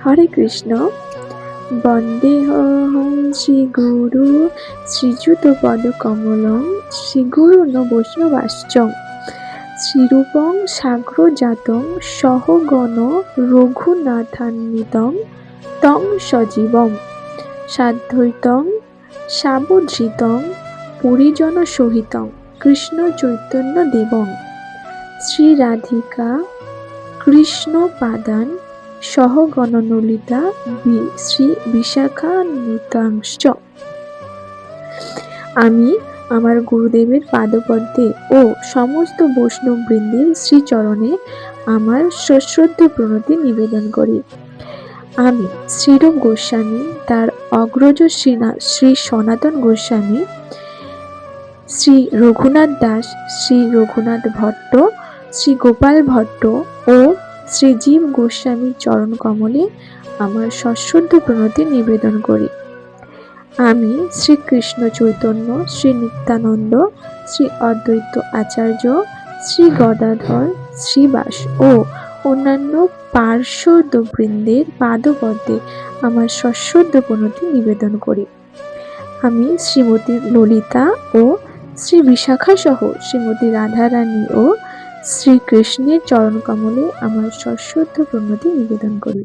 হরে কৃষ্ণ। বন্দেহং শ্রীগুরু শ্রীযুতপদকমলং শ্রীগুরুন বৈষ্ণবাশ্চ শ্রীরূপং সাগ্রজাতং সহগণ রঘুনাথান্বিতং তং সজীবং সাদ্বৈতং সাবধৃতং পরিজনসহিতং কৃষ্ণ চৈতন্য দেবং শ্রীরাধিকা কৃষ্ণ পাদান সহগণললিতা শ্রী বিশাখান্বিতাংশ্চ। আমি আমার গুরুদেবের পাদপদ্মে ও সমস্ত বৈষ্ণববৃন্দের শ্রীচরণে আমার সশ্রদ্ধ প্রণতি নিবেদন করি। আমি শ্রীরূপ গোস্বামী, তার অগ্রজ শ্রী সনাতন গোস্বামী, শ্রী রঘুনাথ দাস, শ্রী রঘুনাথ ভট্ট, শ্রী গোপাল ভট্ট ও শ্রীজীব গোস্বামীর চরণ কমলে আমার সশ্রদ্ধ প্রণতি নিবেদন করি। আমি শ্রীকৃষ্ণ চৈতন্য, শ্রী নিত্যানন্দ, শ্রী অদ্বৈত আচার্য, শ্রী গদাধর, শ্রীবাস ও অন্যান্য পার্শ্বদবৃন্দের পাদপদ্মে আমার সশ্রদ্ধ প্রণতি নিবেদন করি। আমি শ্রীমতী ললিতা ও শ্রী বিশাখা সহ শ্রীমতী রাধারানী ও শ্রীকৃষ্ণের চরণ কমলে আমার সশ্রদ্ধ প্রণতি নিবেদন করি।